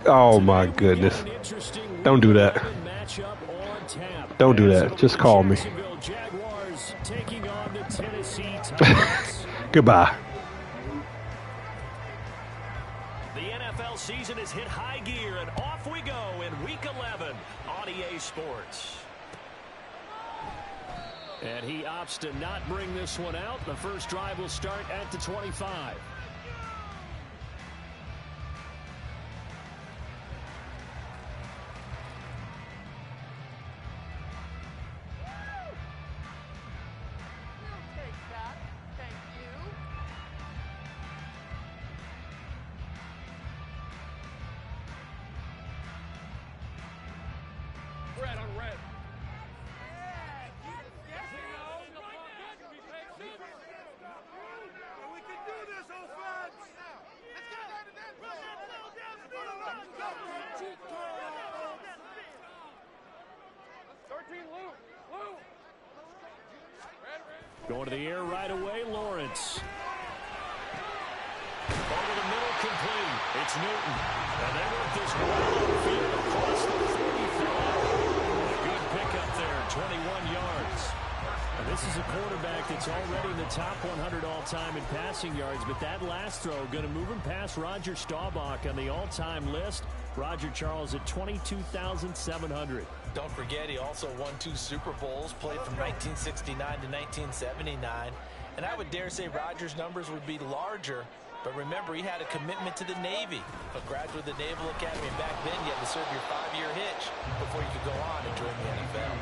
Oh my goodness. Don't do that. Don't do that. Just call me. Jaguars taking on the Tennessee Titans. Goodbye. The NFL season has hit high gear, and off we go in Week 11 on EA Sports. And he opts to not bring this one out. The first drive will start at the 25. Going to the air right away, Lawrence. Over the middle, complete. It's Newton. And they work this wide field across the 45. Good pickup there, 21 yards. And this is a quarterback that's already in the top 100 all-time in passing yards, but that last throw going to move him past Roger Staubach on the all-time list. Roger Charles at 22,700. Don't forget, he also won 2 Super Bowls, played from 1969 to 1979. And I would dare say Rodgers' numbers would be larger, but remember, he had a commitment to the Navy. A graduate of the Naval Academy, and back then you had to serve your 5-year hitch before you could go on and join the NFL.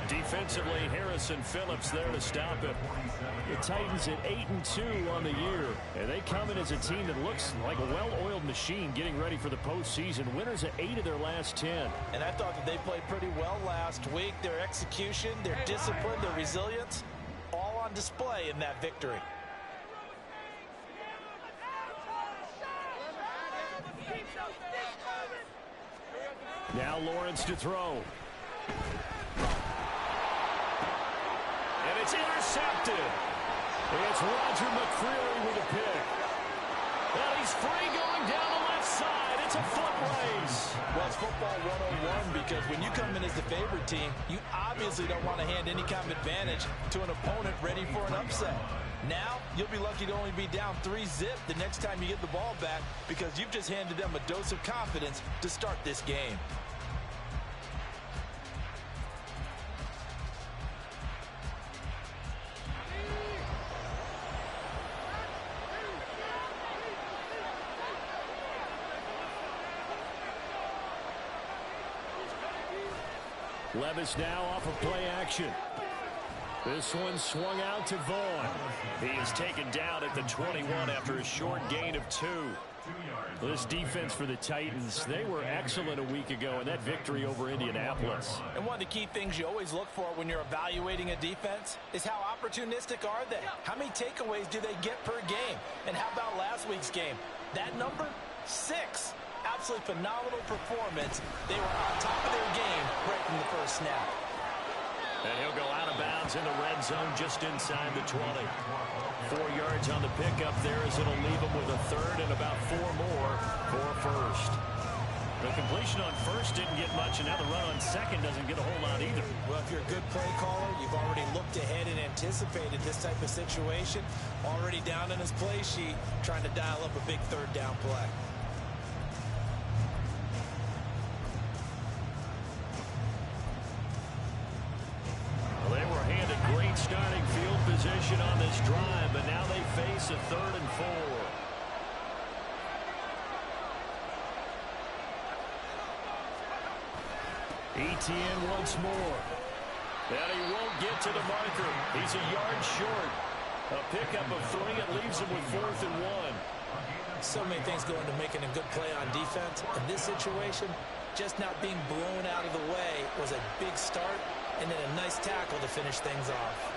Defensively, Harrison Phillips there to stop it. The Titans at 8-2 on the year, and they come in as a team that looks like a well-oiled machine getting ready for the postseason. Winners at 8 of their last 10. And I thought that they played pretty well last week. Their execution, their discipline, their resilience, all on display in that victory. Now Lawrence to throw. And it's intercepted. It's Roger McCreary with a pick. And he's free going down the left side. It's a foot race. Well, it's football 101 because when you come in as the favorite team, you obviously don't want to hand any kind of advantage to an opponent ready for an upset. Now, you'll be lucky to only be down 3-zip the next time you get the ball back because you've just handed them a dose of confidence to start this game. Levis now off of play action. This one swung out to Vaughn. He is taken down at the 21 after a short gain of 2. This defense for the Titans, they were excellent a week ago in that victory over Indianapolis. And one of the key things you always look for when you're evaluating a defense is how opportunistic are they? How many takeaways do they get per game? And how about last week's game? That number? 6. Absolutely phenomenal performance. They were on top of their game right from the first snap. And he'll go out of bounds in the red zone just inside the 20. 4 yards on the pickup there as it'll leave him with a third and about 4 more for a first. The completion on first didn't get much, and now the run on second doesn't get a whole lot either. Well, if you're a good play caller, you've already looked ahead and anticipated this type of situation. Already down in his play sheet, trying to dial up a big third down play. They were handed great starting field position on this drive, but now they face a 3rd and 4. Etienne once more. And he won't get to the marker. He's a yard short. A pickup of 3. It leaves him with 4th and 1. So many things go into making a good play on defense. In this situation, just not being blown out of the way was a big start, and then a nice tackle to finish things off.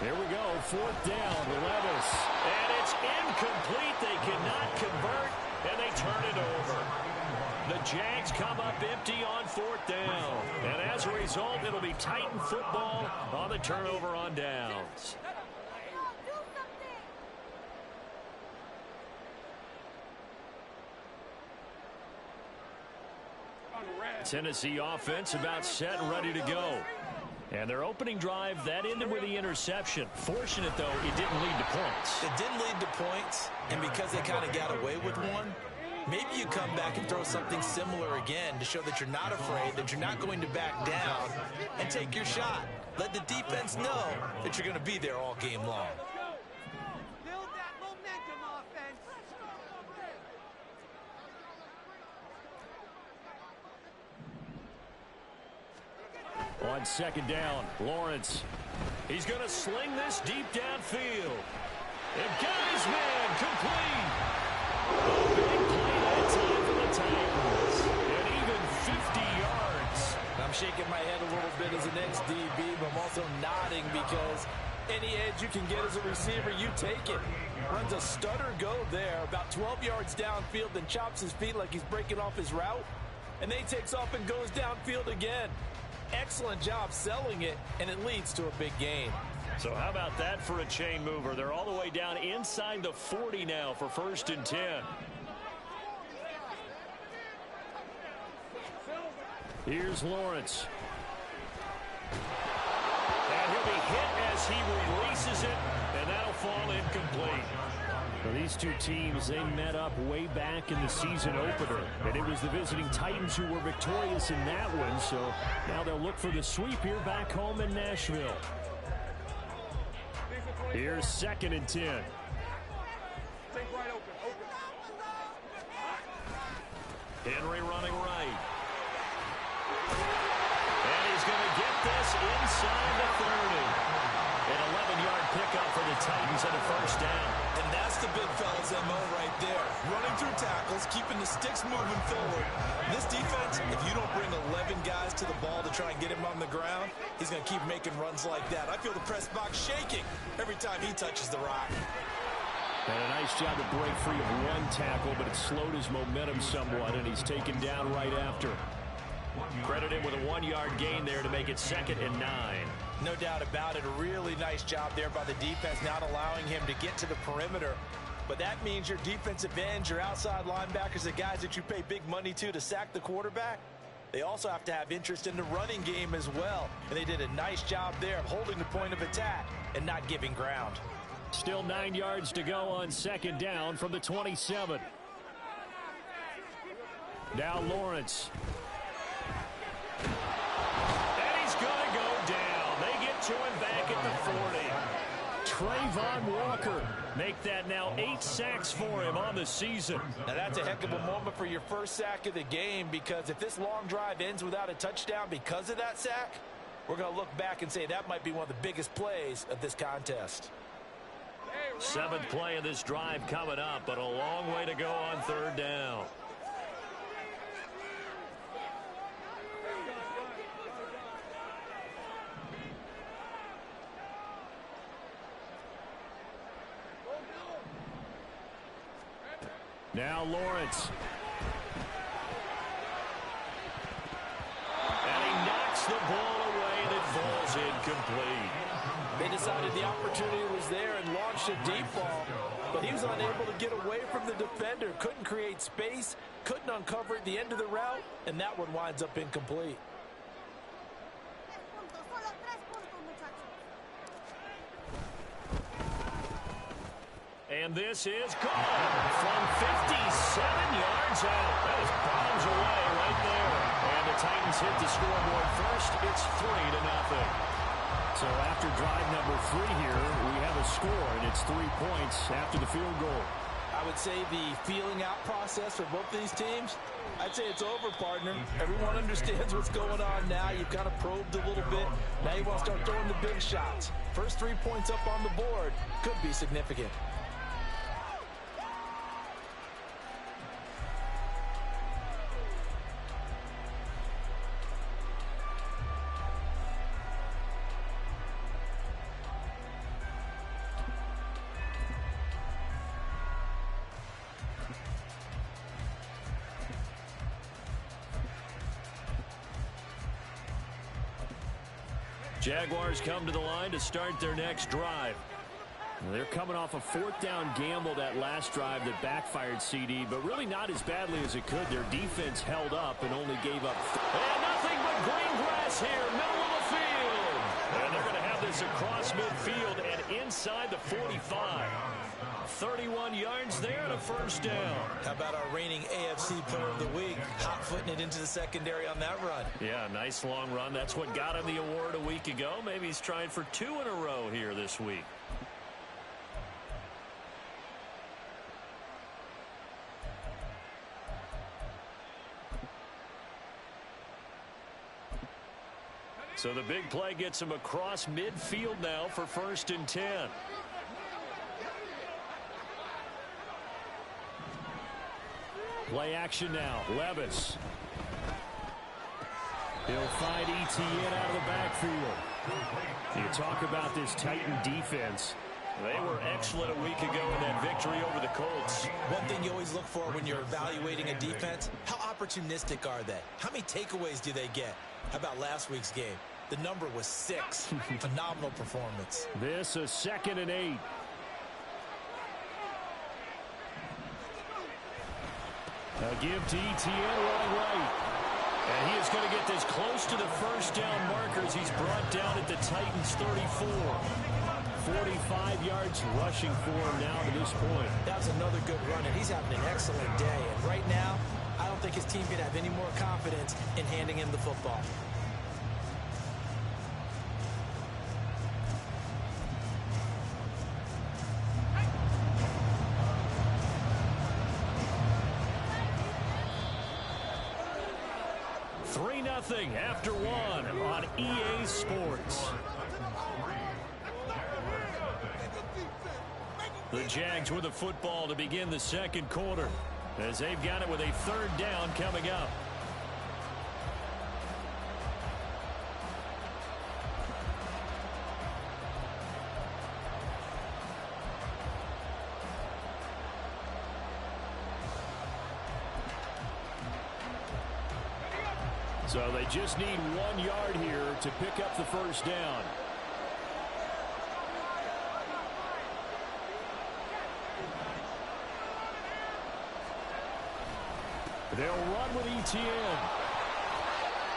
Here we go, 4th down to Levis. And it's incomplete. They cannot convert. and they turn it over. The Jags come up empty on 4th down. And as a result, it'll be Titan football on the turnover on downs. Tennessee offense about set and ready to go. And their opening drive, that ended with the interception. Fortunate, though, it didn't lead to points. It didn't lead to points, and because they kind of got away with one, maybe you come back and throw something similar again to show that you're not afraid, that you're not going to back down, and take your shot. Let the defense know that you're going to be there all game long. Build that momentum, offense. On 2nd down, Lawrence. He's going to sling this deep downfield. And got his man complete. A big play that time for the Titans. And even 50 yards. I'm shaking my head a little bit as an ex-DB, but I'm also nodding because any edge you can get as a receiver, you take it. Runs a stutter go there, about 12 yards downfield, then chops his feet like he's breaking off his route. And then he takes off and goes downfield again. Excellent job selling it, and it leads to a big gain. So how about that for a chain mover? They're all the way down inside the 40 now for 1st and 10. Here's Lawrence. And he'll be hit as he releases it, and that'll fall incomplete. Well, these two teams, they met up way back in the season opener, and it was the visiting Titans who were victorious in that one, so now they'll look for the sweep here back home in Nashville. Here's 2nd and 10. Henry running right. And he's going to get this inside the 30. An 11-yard pickup for the Titans on the 1st down. And that's the big fella's MO right there. Running through tackles, keeping the sticks moving forward. This defense, if you don't bring 11 guys to the ball to try and get him on the ground, he's going to keep making runs like that. I feel the press box shaking every time he touches the rock. And a nice job to break free of one tackle, but it slowed his momentum somewhat, and he's taken down right after. Credit him with a 1-yard gain there to make it 2nd and 9. No doubt about it. A really nice job there by the defense, not allowing him to get to the perimeter. But that means your defensive ends, your outside linebackers, the guys that you pay big money to sack the quarterback, they also have to have interest in the running game as well. And they did a nice job there of holding the point of attack and not giving ground. Still 9 yards to go on 2nd down from the 27. Now Lawrence. And he's going to go down. They get to him back at the 40. Trayvon Walker make that now 8 sacks for him on the season. Now that's a heck of a moment for your first sack of the game, because if this long drive ends without a touchdown because of that sack, we're going to look back and say that might be one of the biggest plays of this contest. 7th play of this drive coming up, but a long way to go on 3rd down. Now Lawrence. And he knocks the ball away, and it falls incomplete. They decided the opportunity was there and launched a deep ball, but he was unable to get away from the defender. Couldn't create space, couldn't uncover at the end of the route, and that one winds up incomplete. And this is gone from 57 yards out. That is bombs away right there. And the Titans hit the scoreboard first. It's 3-0. So after drive number 3 here, we have a score, and it's 3 points after the field goal. I would say the feeling out process for both these teams, I'd say it's over, partner. Everyone understands what's going on now. You've kind of probed a little bit. Now you want to start throwing the big shots. First 3 points up on the board could be significant. Jaguars come to the line to start their next drive. They're coming off a fourth down gamble that last drive that backfired, CD, but really not as badly as it could. Their defense held up and only gave up. And nothing but green grass here, middle of the field. And they're going to have this across midfield and inside the 45. 31 yards there and a first down. How about our reigning AFC Player of the Week, hot-footing it into the secondary on that run? Yeah, nice long run. That's what got him the award a week ago. Maybe he's trying for 2 in a row here this week. So the big play gets him across midfield now for 1st and 10. Play action now. Levis. He'll find Etienne out of the backfield. You talk about this Titan defense. They were excellent a week ago in that victory over the Colts. One thing you always look for when you're evaluating a defense, how opportunistic are they? How many takeaways do they get? How about last week's game? The number was 6. Phenomenal performance. This a 2nd and 8. A give to Etienne running right. And he is going to get this close to the first down markers. He's brought down at the Titans 34. 45 yards rushing for him now to this point. That was another good run, and he's having an excellent day. And right now, I don't think his team can have any more confidence in handing him the football. After 1 on EA Sports. The Jags with the football to begin the second quarter as they've got it with a 3rd down coming up. So they just need 1 yard here to pick up the first down. They'll run with Etienne.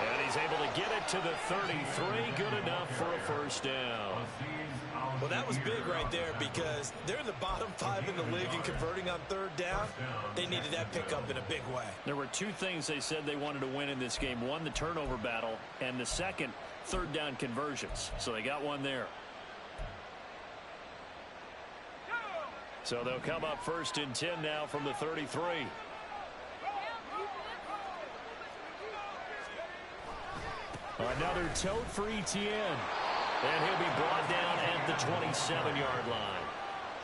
And he's able to get it to the 33. Good enough for a first down. Well, that was big right there because they're in the bottom 5 in the league and converting on 3rd down. They needed that pickup in a big way. There were 2 things they said they wanted to win in this game. 1, the turnover battle, and the second, 3rd down conversions. So they got 1 there. So they'll come up 1st and 10 now from the 33. Another tote for Etienne. And he'll be brought down at the 27-yard line.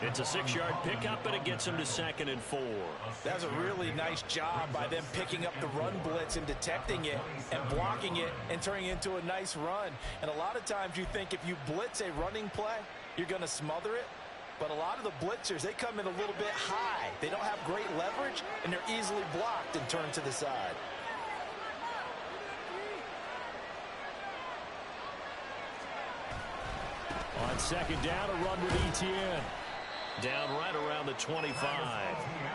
It's a 6-yard pickup, and it gets him to 2nd and 4. That was a really nice job by them picking up the run blitz and detecting it and blocking it and turning it into a nice run. And a lot of times you think if you blitz a running play, you're going to smother it. But a lot of the blitzers, they come in a little bit high. They don't have great leverage, and they're easily blocked and turned to the side. On 2nd down, a run with Etienne. Down right around the 25.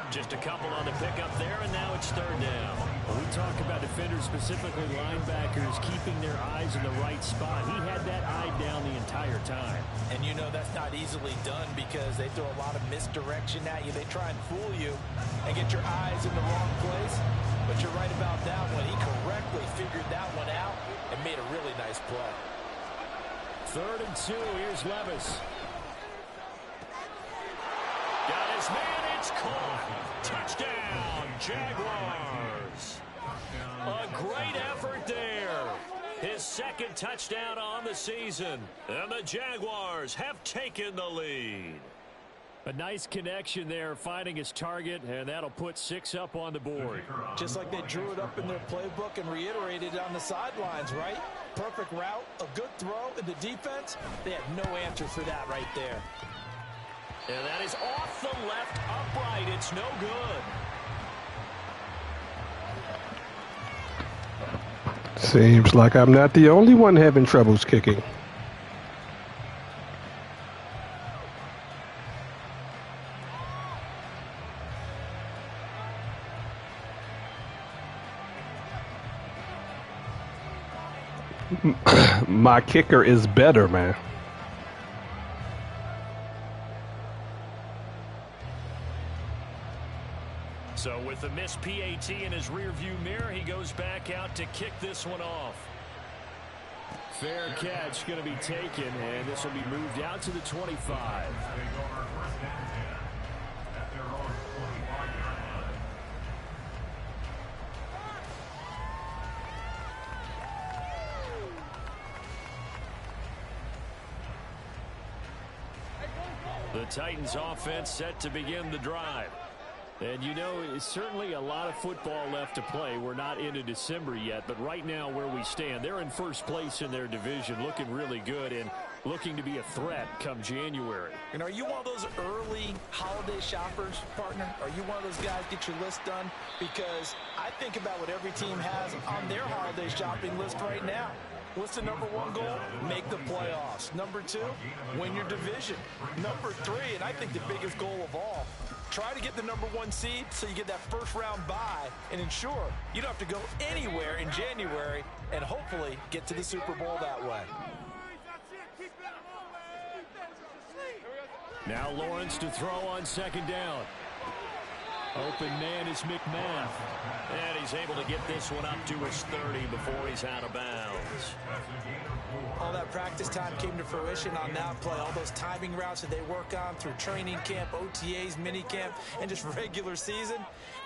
Just a couple on the pickup there, and now it's 3rd down. Well, we talk about defenders, specifically linebackers, keeping their eyes in the right spot. He had that eye down the entire time. And you know that's not easily done because they throw a lot of misdirection at you. They try and fool you and get your eyes in the wrong place. But you're right about that one. He correctly figured that one out and made a really nice play. 3rd and 2. Here's Levis. Got his man. It's caught. Touchdown, Jaguars. A great effort there. His 2nd touchdown on the season. And the Jaguars have taken the lead. A nice connection there, finding his target, and that'll put 6 up on the board. Just like they drew it up in their playbook and reiterated it on the sidelines, right? Perfect route, a good throw, and the defense, they had no answer for that right there. And that is off the left upright. It's no good. Seems like I'm not the only one having troubles kicking. My kicker is better, man. So with the missed PAT in his rearview mirror, he goes back out to kick this one off. Fair catch going to be taken, and this will be moved out to the 25. The Titans offense set to begin the drive. And you know, it's certainly a lot of football left to play. We're not into December yet, but right now where we stand, they're in first place in their division, looking really good and looking to be a threat come January. And are you one of those early holiday shoppers, partner? Are you one of those guys get your list done? Because I think about what every team has on their holiday shopping list right now. What's the number one goal? Make the playoffs. Number two, win your division. Number three, and I think the biggest goal of all, try to get the number one seed so you get that first round bye and ensure you don't have to go anywhere in January and hopefully get to the Super Bowl that way. Now Lawrence to throw on second down. Open man is McMath. And he's able to get this one up to his 30 before he's out of bounds. All that practice time came to fruition on that play. All those timing routes that they work on through training camp, OTAs, minicamp, and just regular season,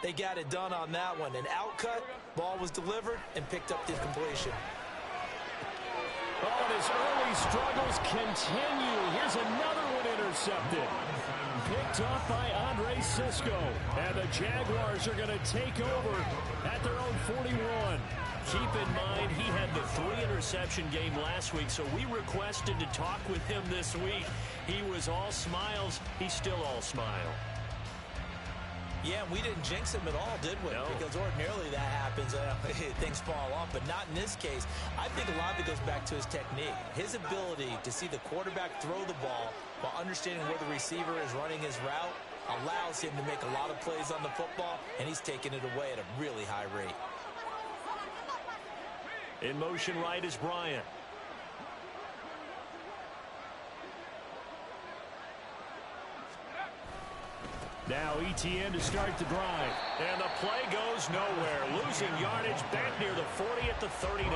they got it done on that one. An outcut, ball was delivered, and picked up the completion. Oh, and his early struggles continue. Here's another one intercepted. Picked off by Andre Sisco. And the Jaguars are going to take over at their own 41. Keep in mind, he had the 3-interception game last week, so we requested to talk with him this week. He was all smiles. He's still all smile. Yeah, we didn't jinx him at all, did we? No. Because ordinarily that happens. Things fall off, but not in this case. I think a lot of it goes back to his technique. His ability to see the quarterback throw the ball while understanding where the receiver is running his route allows him to make a lot of plays on the football, and he's taking it away at a really high rate. In motion right is Bryant. Now ETN to start the drive. And the play goes nowhere. Losing yardage back near the 40 at the 39.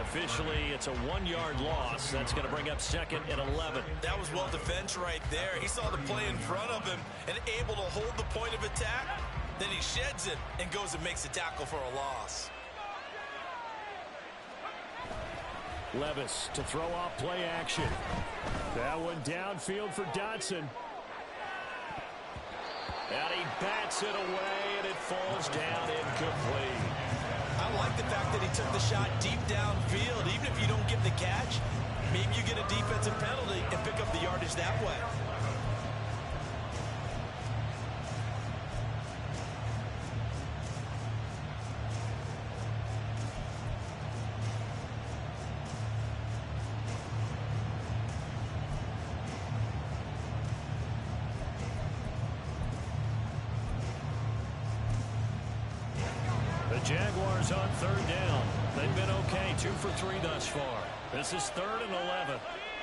Officially, it's a 1-yard loss. That's going to bring up second and 11. That was well defense right there. He saw the play in front of him and able to hold the point of attack. Then he sheds it and goes and makes a tackle for a loss. Levis to throw off play action. That one downfield for Dotson. And he bats it away, and it falls down incomplete. I like the fact that he took the shot deep downfield. Even if you don't get the catch, maybe you get a defensive penalty and pick up the yardage that way. Jaguars on third down. They've been okay, 2 for 3 thus far. This is 3rd and 11.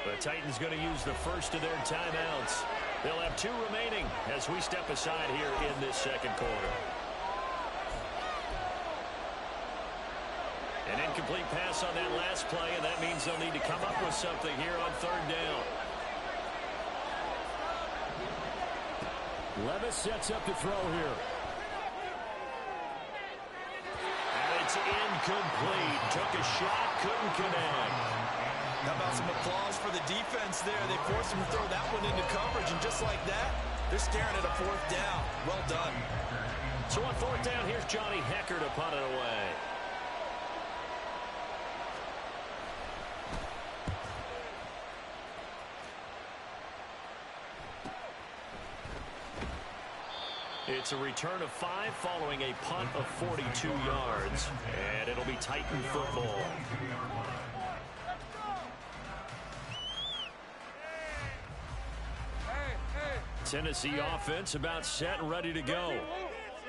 The Titans going to use the first of their timeouts. They'll have 2 remaining as we step aside here in this second quarter. An incomplete pass on that last play, and that means they'll need to come up with something here on third down. Levis sets up to throw here. It's incomplete. Took a shot, couldn't connect. How about some applause for the defense there? They forced him to throw that one into coverage, and just like that, they're staring at a 4th down. Well done. So on 4th down, here's Johnny Hecker to punt it away. It's a return of 5 following a punt of 42 yards. And it'll be Titan football. Tennessee offense about set and ready to go.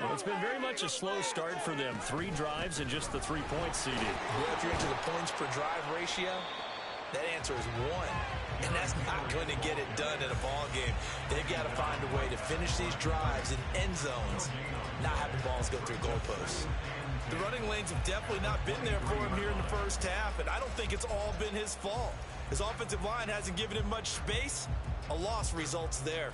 Well, it's been very much a slow start for them. 3 drives and just the 3 points seeded. Well, if you're into the points per drive ratio, that answer is 1. And that's not going to get it done in a ball game. They've got to find a way to finish these drives in end zones, not having balls go through goalposts. The running lanes have definitely not been there for him here in the first half, and I don't think it's all been his fault. His offensive line hasn't given him much space. A loss results there.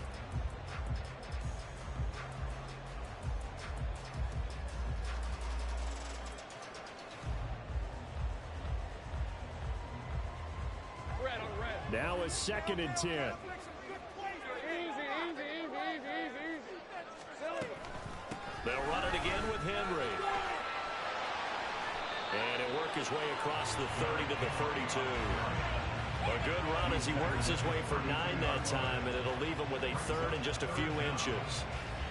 Now a 2nd and 10. They'll run it again with Henry. And he'll work his way across the 30 to the 32. A good run as he works his way for 9 that time, and it'll leave him with a 3rd and just a few inches.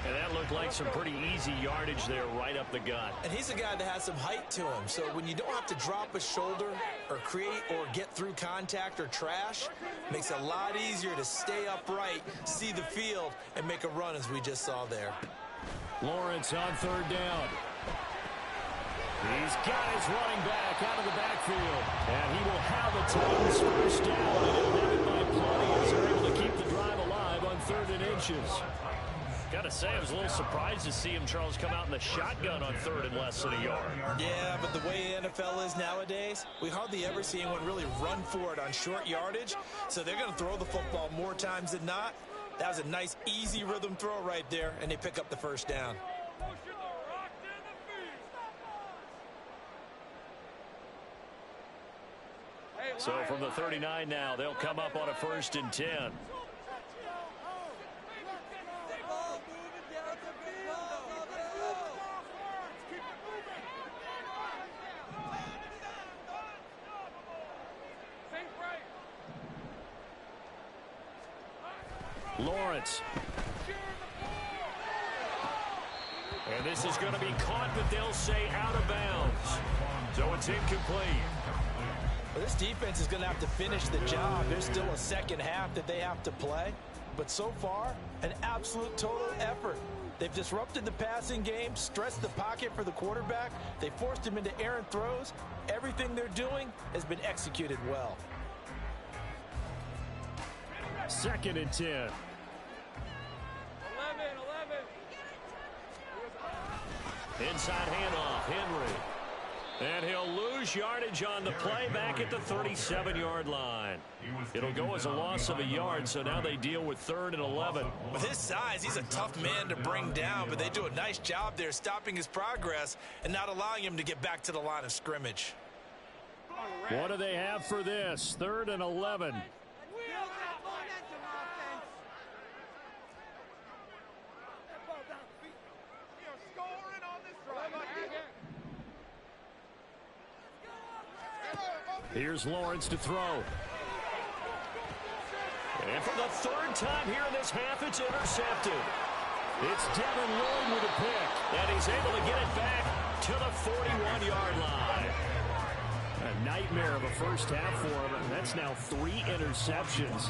And that looked like some pretty easy yardage there right up the gut. And he's a guy that has some height to him, so when you don't have to drop a shoulder or create or get through contact or trash, it makes it a lot easier to stay upright, see the field, and make a run as we just saw there. Lawrence on 3rd down. He's got his running back out of the backfield. And he will have the Titans first down. And he'll have it by plenty as they're able to keep the drive alive on 3rd and inches. Got to say, I was a little surprised to see him, Charles, come out in the shotgun on 3rd and less than a yard. Yeah, but the way the NFL is nowadays, we hardly ever see anyone really run for it on short yardage. So they're going to throw the football more times than not. That was a nice, easy rhythm throw right there, and they pick up the first down. So from the 39 now, they'll come up on a 1st and 10. Lawrence. And this is going to be caught, but they'll say out of bounds. So it's incomplete. Well, this defense is going to have to finish the job. There's still a second half that they have to play. But so far, an absolute total effort. They've disrupted the passing game, stressed the pocket for the quarterback. They forced him into errant throws. Everything they're doing has been executed well. 2nd and 10. 11. Inside handoff, Henry. And he'll lose yardage on the play back at the 37-yard line. It'll go as a loss of a yard, so now they deal with 3rd and 11. With his size, he's a tough man to bring down, but they do a nice job there stopping his progress and not allowing him to get back to the line of scrimmage. What do they have for this? 3rd and 11. Here's Lawrence to throw. And for the 3rd time here in this half, it's intercepted. It's Devin Lloyd with a pick, and he's able to get it back to the 41-yard line. A nightmare of a first half for him, and that's now 3 interceptions.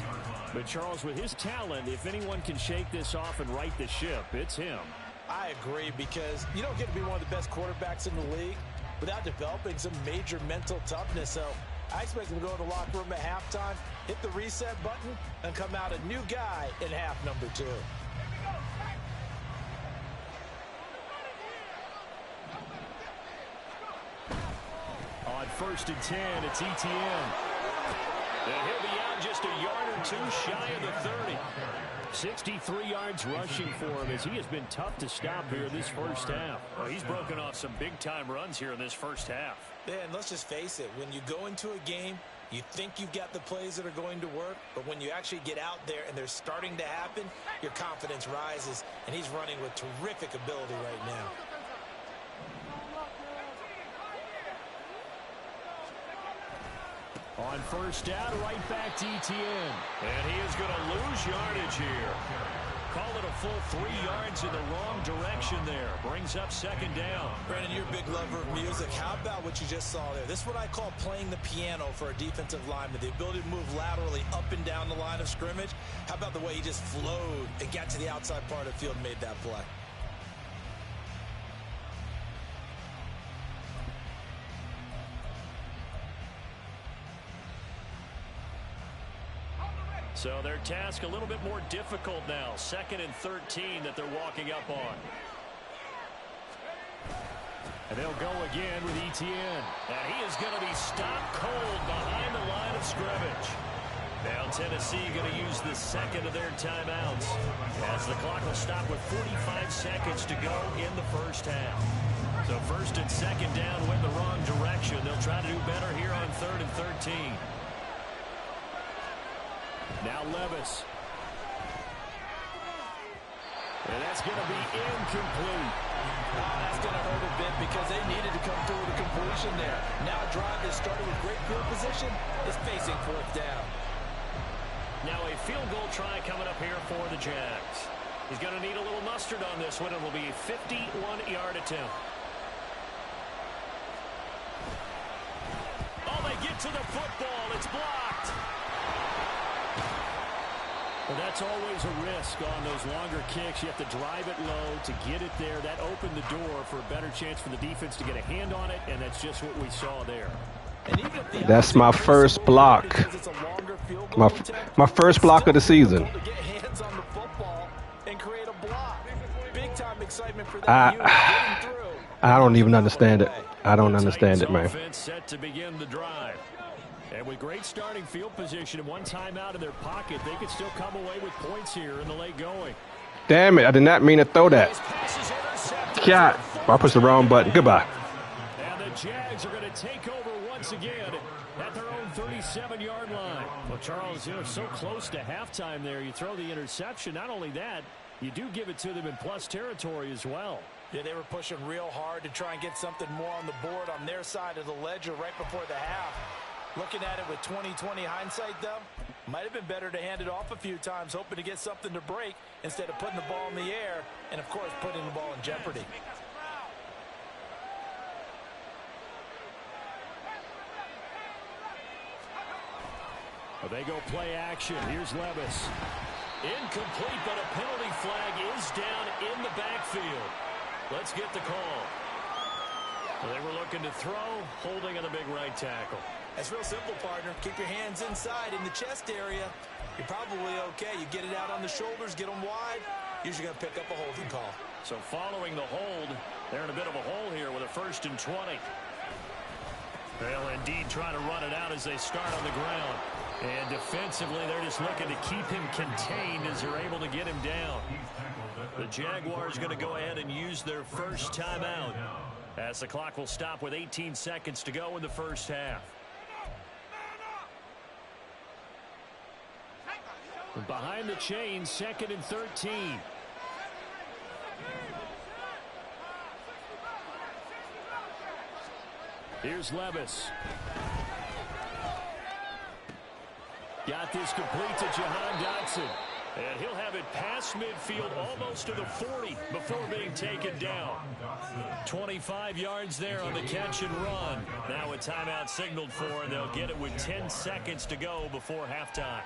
But Charles, with his talent, if anyone can shake this off and right the ship, it's him. I agree, because you don't get to be one of the best quarterbacks in the league without developing some major mental toughness. So I expect him to go to the locker room at halftime, hit the reset button, and come out a new guy in half number 2. On 1st and 10, it's ETN. And he'll be out just a yard or 2 shy of the 30. 63 yards rushing for him as he has been tough to stop here this first half. Well, he's broken off some big-time runs here in this first half. Yeah, and let's just face it, when you go into a game, you think you've got the plays that are going to work, but when you actually get out there and they're starting to happen, your confidence rises, and he's running with terrific ability right now. On 1st down, right back to ETN. And he is going to lose yardage here. Call it a full 3 yards in the wrong direction there. Brings up 2nd down. Brandon, you're a big lover of music. How about what you just saw there? This is what I call playing the piano for a defensive lineman. The ability to move laterally up and down the line of scrimmage. How about the way he just flowed and got to the outside part of the field and made that play? So their task a little bit more difficult now. 2nd and 13 that they're walking up on. And they'll go again with Etienne. And he is going to be stopped cold behind the line of scrimmage. Now Tennessee going to use the 2nd of their timeouts as the clock will stop with 45 seconds to go in the first half. So 1st and 2nd down went the wrong direction. They'll try to do better here on 3rd and 13. Now Levis. And that's going to be incomplete. That's going to hurt a bit because they needed to come through with a completion there. Now a drive that started with great field position is facing 4th down. Now a field goal try coming up here for the Jags. He's going to need a little mustard on this one. It will be a 51-yard attempt. Oh, they get to the football. It's blocked. Well, that's always a risk on those longer kicks. You have to drive it low to get it there. That opened the door for a better chance for the defense to get a hand on it, and that's just what we saw there. That's my first block. My first block of the season. I don't even understand it. I don't understand it, man. Set to begin the drive. And with great starting field position and one timeout in their pocket, they could still come away with points here in the late going. Damn it, I did not mean to throw that. God, I pushed the wrong button. Goodbye. And the Jags are going to take over once again at their own 37-yard line. Well, Charles, you're so close to halftime there. You throw the interception. Not only that, you do give it to them in plus territory as well. Yeah, they were pushing real hard to try and get something more on the board on their side of the ledger right before the half. Looking at it with 20/20 hindsight, though, might have been better to hand it off a few times, hoping to get something to break instead of putting the ball in the air and, of course, putting the ball in jeopardy. Well, they go play action. Here's Levis. Incomplete, but a penalty flag is down in the backfield. Let's get the call. Well, they were looking to throw, holding on the big right tackle. That's real simple, partner. Keep your hands inside in the chest area. You're probably okay. You get it out on the shoulders, get them wide. Usually going to pick up a holding call. So following the hold, they're in a bit of a hole here with a 1st and 20. They'll indeed try to run it out as they start on the ground. And defensively, they're just looking to keep him contained as they're able to get him down. The Jaguars going to go ahead and use their first timeout as the clock will stop with 18 seconds to go in the first half. Behind the chains, 2nd and 13. Here's Levis. Got this complete to Jahan Dotson. And he'll have it past midfield almost to the 40 before being taken down. 25 yards there on the catch and run. Now a timeout signaled for, and they'll get it with 10 seconds to go before halftime.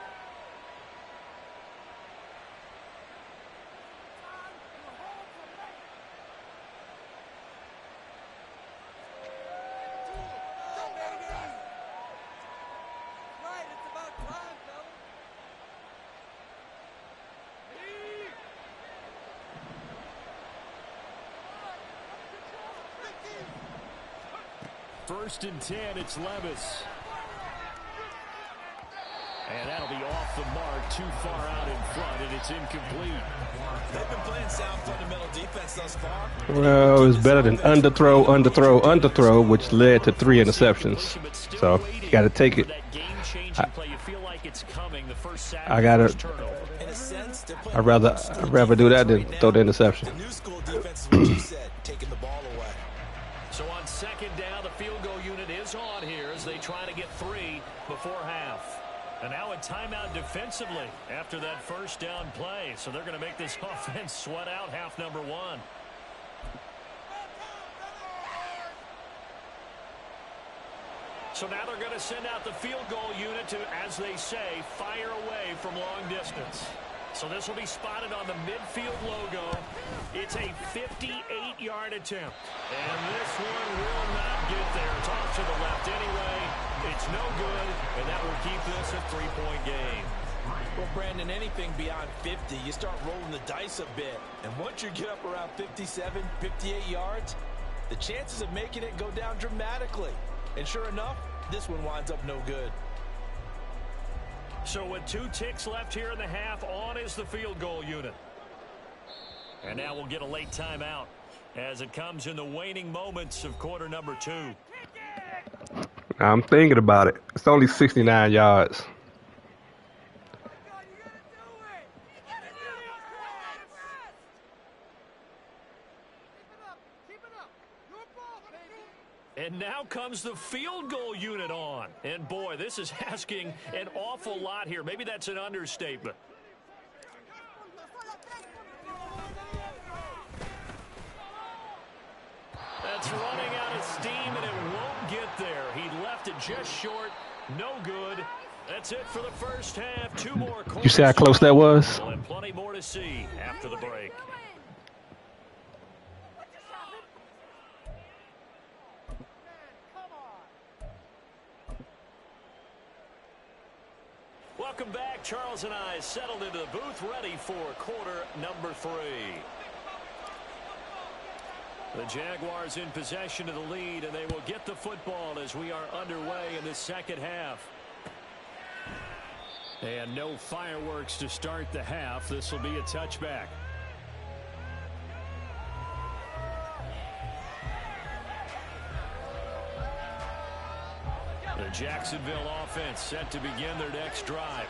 First and 10, it's Levis. And that'll be off the mark, too far out in front, and it's incomplete. They've been playing sound fundamental defense thus far. Well, it was better than underthrow, underthrow, underthrow, which led to 3 interceptions. So, you got to take it. I got to. I'd rather do that than throw the interception. The new school defense is what you said, taking the ball away. So on 2nd down, the field goal unit is on here as they try to get 3 before half. And now a timeout defensively after that first down play. So they're going to make this offense sweat out half number 1. So now they're going to send out the field goal unit to, as they say, fire away from long distance. So this will be spotted on the midfield logo. It's a 58-yard attempt. And this one will not get there. It's off to the left anyway. It's no good, and that will keep this a 3-point game. Well, Brandon, anything beyond 50, you start rolling the dice a bit. And once you get up around 57, 58 yards, the chances of making it go down dramatically. And sure enough, this one winds up no good. So with 2 ticks left here in the half, on is the field goal unit. And now we'll get a late timeout as it comes in the waning moments of quarter number 2. I'm thinking about it. It's only 69 yards. And now comes the field goal unit on. And boy, this is asking an awful lot here. Maybe that's an understatement. That's running out of steam, and it won't get there. He left it just short. No good. That's it for the first half. 2 more quarters. You see how close that was? And plenty more to see after the break. Welcome back. Charles and I settled into the booth, ready for quarter number 3. The Jaguars in possession of the lead, and they will get the football as we are underway in the second half. And no fireworks to start the half. This will be a touchback. The Jacksonville offense set to begin their next drive.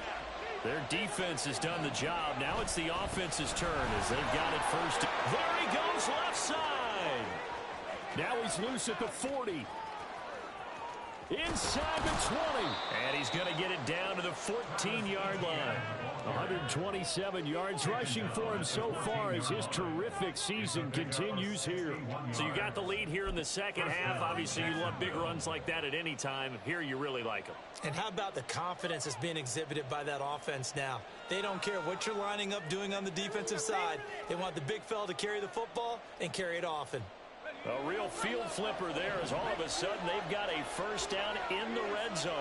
Their defense has done the job. Now it's the offense's turn as they've got it first. There he goes, left side. Now he's loose at the 40. Inside the 20. And he's going to get it down to the 14-yard line. 127 yards rushing for him so far as his terrific season continues here. So you got the lead here in the second half. Obviously, you love big runs like that at any time. Here you really like them. And how about the confidence that's being exhibited by that offense now? They don't care what you're lining up doing on the defensive side. They want the big fella to carry the football and carry it often. A real field flipper there as all of a sudden they've got a first down in the red zone.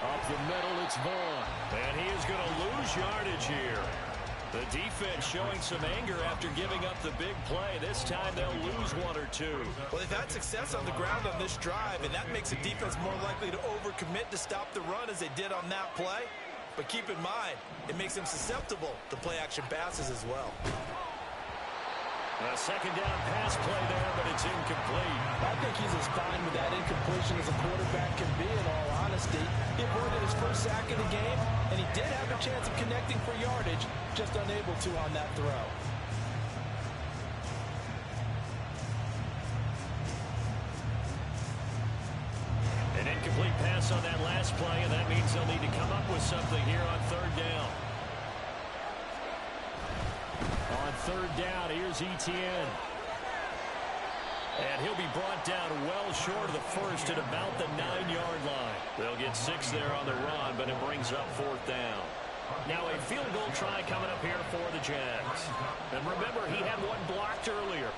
Up the middle, it's Vaughn. And he is going to lose yardage here. The defense showing some anger after giving up the big play. This time they'll lose 1 or 2. Well, they've had success on the ground on this drive, and that makes the defense more likely to overcommit to stop the run as they did on that play. But keep in mind, it makes them susceptible to play-action passes as well. A second down pass play there, but it's incomplete. I think he's as fine with that incompletion as a quarterback can be, in all honesty. He avoided his first sack of the game, and he did have a chance of connecting for yardage, just unable to on that throw. An incomplete pass on that last play, and that means they'll need to come up with something here on third down. On third down, here's Etienne. And he'll be brought down well short of the first at about the 9-yard line. They'll get 6 there on the run, but it brings up fourth down. Now a field goal try coming up here for the Jags. And remember, he had one blocked earlier.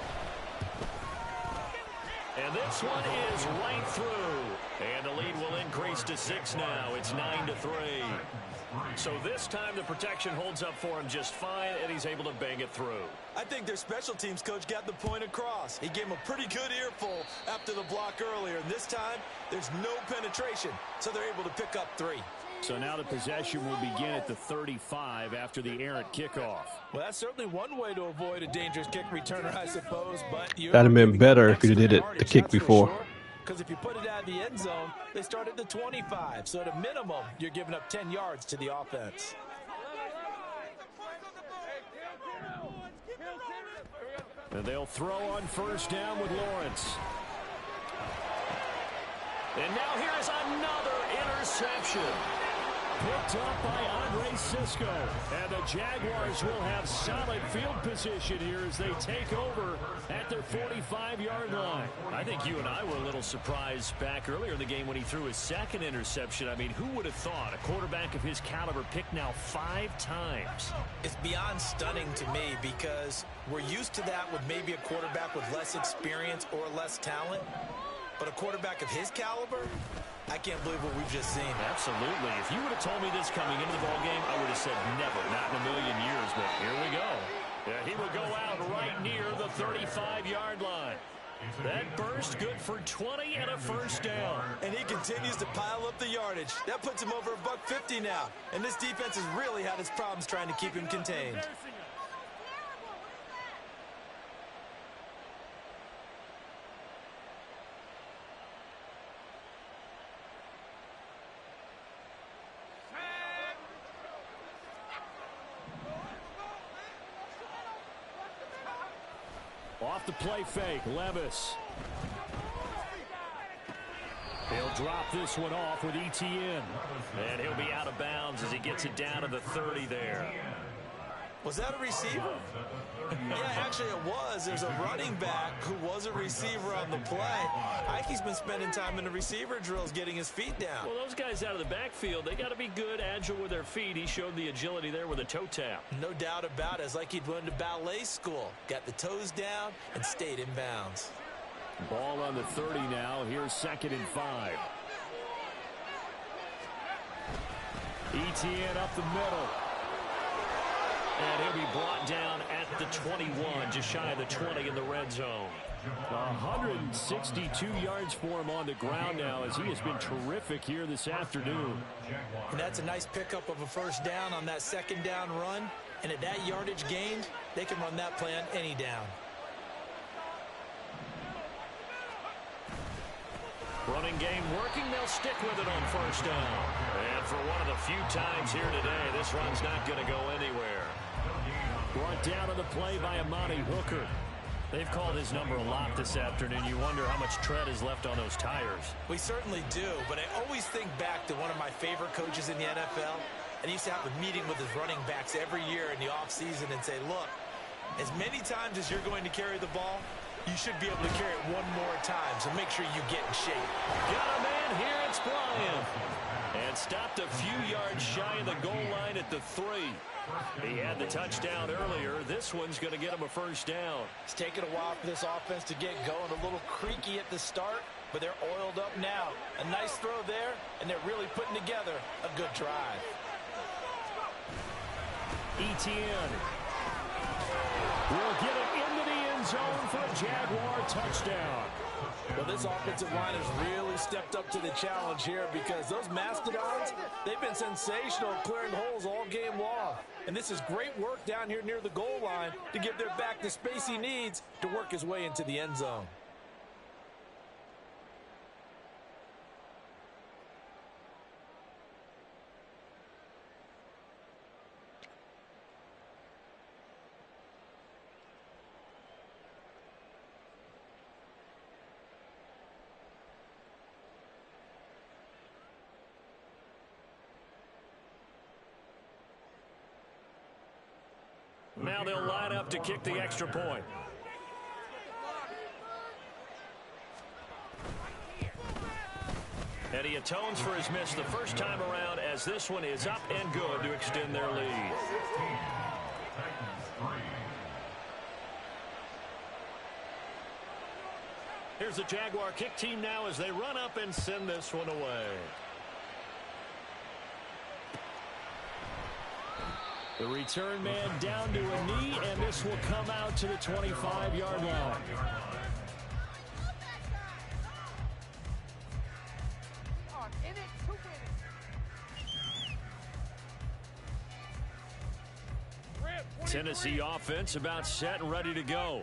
And this one is right through. And the lead will increase to 6 now. It's 9-3. So this time the protection holds up for him just fine, and he's able to bang it through. I think their special teams coach got the point across. He gave him a pretty good earful after the block earlier. And this time, there's no penetration, so they're able to pick up 3. So now the possession will begin at the 35 after the errant kickoff. Well, that's certainly one way to avoid a dangerous kick returner, I suppose. But That'd have been better if you did it the kick before. Because if you put it out of the end zone, they start at the 25. So at a minimum, you're giving up 10 yards to the offense. And they'll throw on first down with Lawrence. And now here is another interception. Picked up by Andre Cisco. And the Jaguars will have solid field position here as they take over at their 45-yard line. I think you and I were a little surprised back earlier in the game when he threw his second interception. I mean, who would have thought a quarterback of his caliber picked now 5 times? It's beyond stunning to me because we're used to that with maybe a quarterback with less experience or less talent. But a quarterback of his caliber, I can't believe what we've just seen. Absolutely. If you would have told me this coming into the ballgame, I would have said never, not in a million years. But here we go. Yeah, he will go out right near the 35-yard line. That burst good for 20 and a first down. And he continues to pile up the yardage. That puts him over $150 now. And this defense has really had its problems trying to keep him contained. Off the play fake, Levis. He'll drop this one off with ETN. And he'll be out of bounds as he gets it down to the 30 there. Was that a receiver? Yeah, actually it was. There's a running back who was a receiver on the play. Ike's been spending time in the receiver drills getting his feet down. Well, those guys out of the backfield, they got to be good, agile with their feet. He showed the agility there with a toe tap. No doubt about it. It's like he'd went to ballet school. Got the toes down and stayed in bounds. Ball on the 30 now. Here's 2nd and 5. ETN up the middle. And he'll be brought down at the 21, just shy of the 20 in the red zone. 162 yards for him on the ground now as he has been terrific here this afternoon. And that's a nice pickup of a first down on that 2nd down run. And at that yardage gained, they can run that play on any down. Running game working. They'll stick with it on first down. And for one of the few times here today, this run's not going to go anywhere. Brought down on the play by Amani Hooker. They've called his number a lot this afternoon. You wonder how much tread is left on those tires. We certainly do, but I always think back to one of my favorite coaches in the NFL. And he used to have a meeting with his running backs every year in the offseason and say, look, as many times as you're going to carry the ball, you should be able to carry it one more time, so make sure you get in shape. Got a man here, it's Bryant. And stopped a few yards shy of the goal line at the 3. He had the touchdown earlier. This one's going to get him a first down. It's taken a while for this offense to get going. A little creaky at the start, but they're oiled up now. A nice throw there, and they're really putting together a good drive. ETN will get it into the end zone for a Jaguar touchdown. Well, this offensive line has really stepped up to the challenge here because those Mastodons, they've been sensational clearing holes all game long. And this is great work down here near the goal line to give their back the space he needs to work his way into the end zone. Now they'll line up to kick the extra point. And he atones for his miss the first time around as this one is up and good to extend their lead. Here's the Jaguar kick team now as they run up and send this one away. The return man down to a knee, and this will come out to the 25-yard line. Tennessee offense about set and ready to go.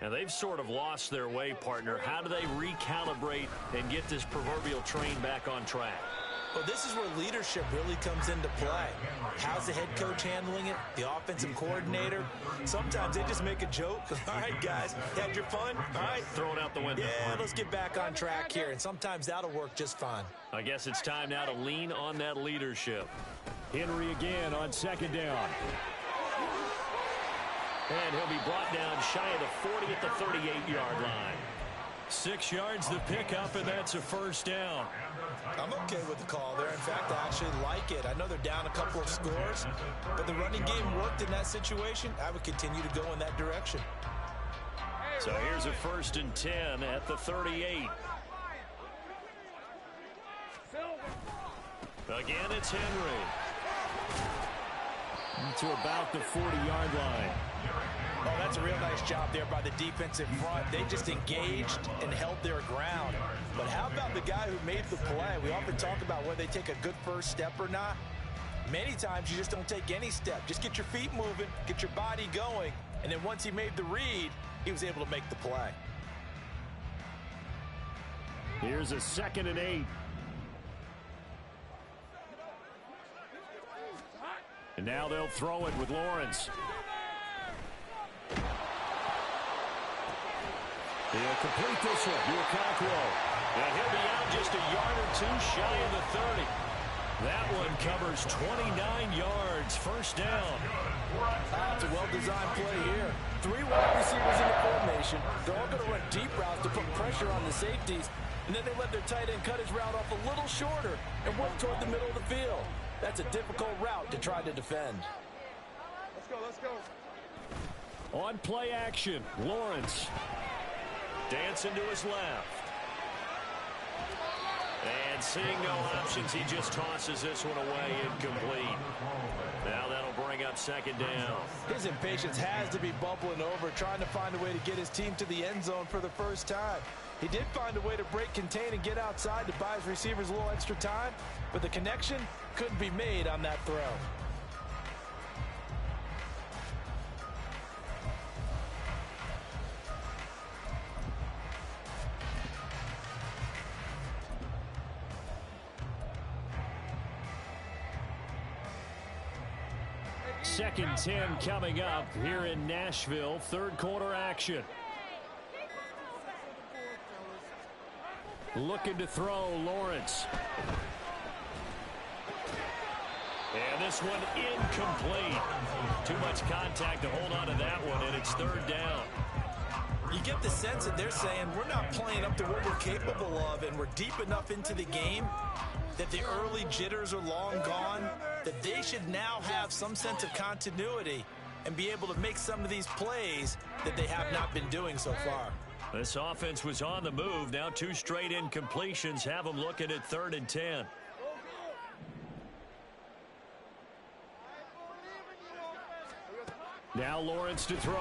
And they've sort of lost their way, partner. How do they recalibrate and get this proverbial train back on track? Well, this is where leadership really comes into play. How's the head coach handling it? The offensive coordinator? Sometimes they just make a joke. All right, guys, had your fun? All right. Throw it out the window. Yeah, let's get back on track here. And sometimes that'll work just fine. I guess it's time now to lean on that leadership. Henry again on 2nd down. And he'll be brought down shy of the 40 at the 38-yard line. 6 yards the pickup, and that's a first down. I'm okay with the call there. In fact, I actually like it. I know they're down a couple of scores, but the running game worked in that situation. I would continue to go in that direction. So here's a 1st and 10 at the 38. Again, it's Henry. To about the 40-yard line. Oh, that's a real nice job there by the defensive front. They just engaged and held their ground. But how about the guy who made the play? We often talk about whether they take a good first step or not. Many times you just don't take any step. Just get your feet moving, get your body going, and then once he made the read, he was able to make the play. Here's a 2nd and 8. And now they'll throw it with Lawrence. He'll complete this one to Okonkwo. And he'll be out just a yard or two shy of the 30. That one covers 29 yards. First down. It's a well-designed play here. 3 wide receivers in the formation. They're all going to run deep routes to put pressure on the safeties. And then they let their tight end cut his route off a little shorter and work toward the middle of the field. That's a difficult route to try to defend. Let's go, let's go. On play action, Lawrence. Dancing to his left. And seeing no options, he just tosses this one away incomplete. Now that'll bring up 2nd down. His impatience has to be bubbling over, trying to find a way to get his team to the end zone for the first time. He did find a way to break, contain, and get outside to buy his receivers a little extra time, but the connection couldn't be made on that throw. Second 10 coming up here in Nashville. 3rd quarter action. Looking to throw, Lawrence. And this one incomplete. Too much contact to hold on to that one, and it's 3rd down. You get the sense that they're saying we're not playing up to what we're capable of, and we're deep enough into the game that the early jitters are long gone, that they should now have some sense of continuity and be able to make some of these plays that they have not been doing so far. This offense was on the move. Now 2 straight incompletions have them looking at 3rd and 10. Now Lawrence to throw.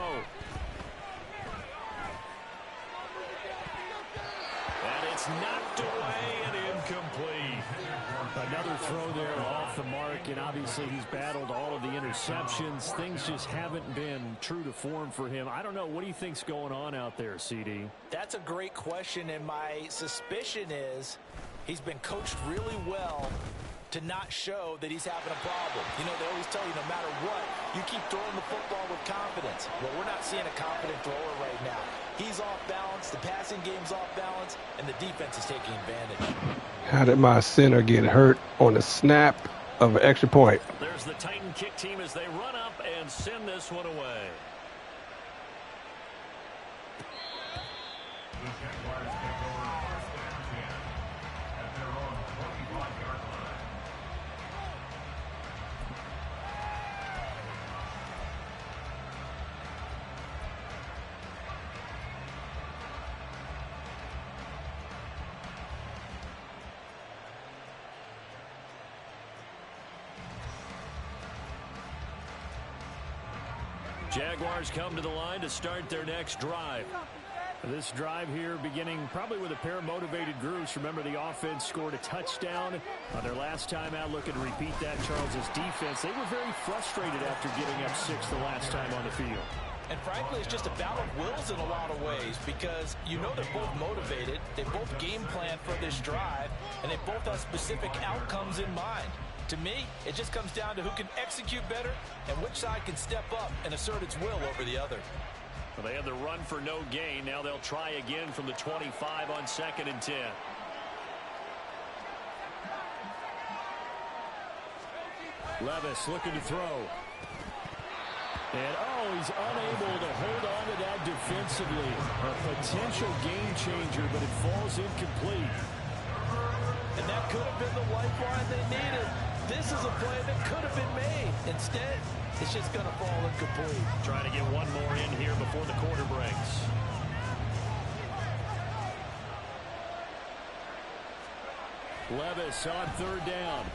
And it's knocked away and incomplete. Another throw there off the mark, and obviously he's battled all of the interceptions. Things just haven't been true to form for him. I don't know. What do you think's going on out there, CD? That's a great question, and my suspicion is he's been coached really well to not show that he's having a problem. You know, they always tell you no matter what, you keep throwing the football with confidence. Well, we're not seeing a confident thrower right now. He's off balance, the passing game's off balance, and the defense is taking advantage. How did my center get hurt on the snap of an extra point? There's the Titan kick team as they run up and send this one away. Jaguars come to the line to start their next drive. This drive here beginning probably with a pair of motivated groups. Remember, the offense scored a touchdown on their last time out. Looking to repeat that, Charles's defense. They were very frustrated after giving up 6 the last time on the field. And frankly, it's just a battle of wills in a lot of ways, because you know they're both motivated, they both game plan for this drive, and they both have specific outcomes in mind. To me, it just comes down to who can execute better and which side can step up and assert its will over the other. Well, they had the run for no gain. Now they'll try again from the 25 on 2nd and 10. Levis looking to throw. And, he's unable to hold on to that defensively. A potential game changer, but it falls incomplete. And that could have been the lifeline they needed. This is a play that could have been made. Instead, it's just going to fall incomplete. Trying to get one more in here before the quarter breaks. Levis on 3rd down.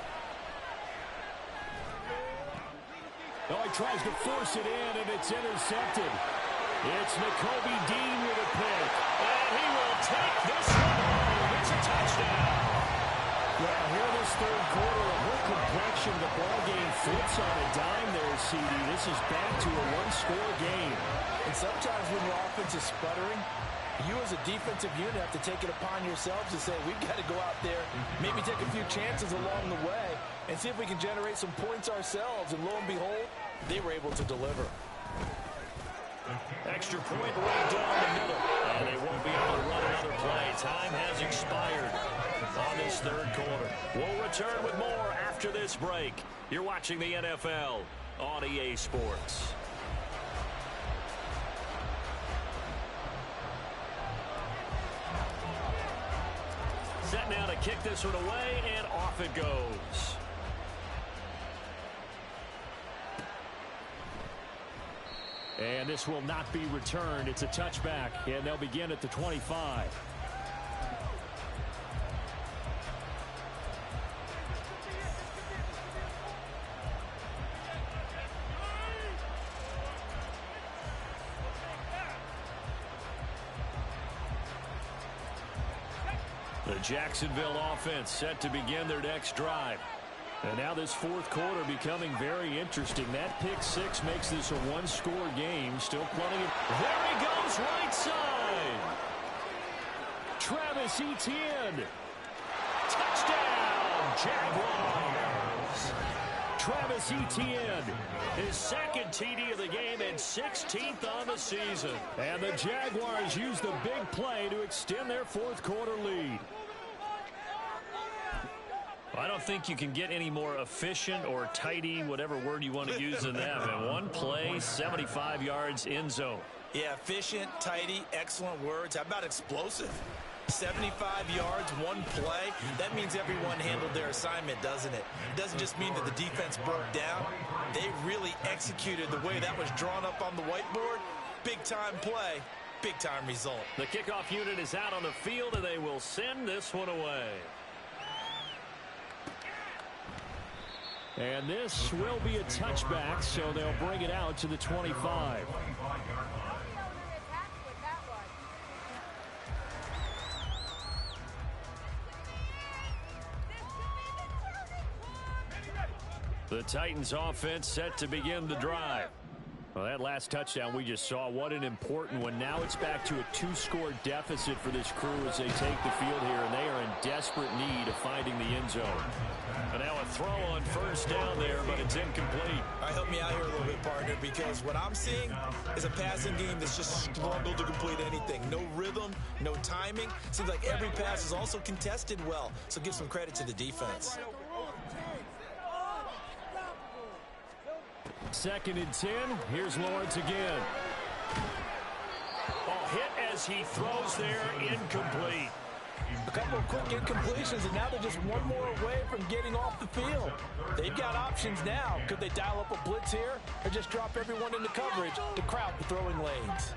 Oh, he tries to force it in, and it's intercepted. It's Nakobe Dean with a pick. And he will take this one home. It's a touchdown. Well, here this third quarter, the whole complexion of the ball game flips on a dime there, CD. This is back to a one-score game. And sometimes when your offense is sputtering, you as a defensive unit have to take it upon yourselves to say, we've got to go out there, maybe take a few chances along the way, and see if we can generate some points ourselves. And lo and behold, they were able to deliver. Extra point right down the middle. And they won't be able to run another play. Time has expired on this third quarter. We'll return with more after this break. You're watching the NFL on EA Sports. Set now to kick this one away, and off it goes. And this will not be returned. It's a touchback, and they'll begin at the 25. The Jacksonville offense set to begin their next drive. And now this fourth quarter becoming very interesting. That pick six makes this a one-score game. Still plenty of... There he goes, right side. Travis Etienne. Touchdown, Jaguars. Travis Etienne, his second TD of the game and 16th on the season. And the Jaguars use the big play to extend their fourth quarter lead. I don't think you can get any more efficient or tidy, whatever word you want to use in that. And one play, 75 yards in zone. Yeah, efficient, tidy, excellent words. How about explosive? 75 yards, one play. That means everyone handled their assignment, doesn't it? It doesn't just mean that the defense broke down. They really executed the way that was drawn up on the whiteboard. Big-time play, big-time result. The kickoff unit is out on the field, and they will send this one away. And this will be a touchback, so they'll bring it out to the 25. The Titans offense set to begin the drive. Well, that last touchdown we just saw, what an important one. Now it's back to a two-score deficit for this crew as they take the field here, and they are in desperate need of finding the end zone. And now a throw on first down there, but it's incomplete. All right, help me out here a little bit, partner, because what I'm seeing is a passing game that's just struggled to complete anything. No rhythm, no timing. Seems like every pass is also contested well, so give some credit to the defense. 2nd and 10. Here's Lawrence again. Oh, hit as he throws there, incomplete. A couple of quick incompletions, and now they're just one more away from getting off the field. They've got options now. Could they dial up a blitz here or just drop everyone into coverage to crowd the throwing lanes?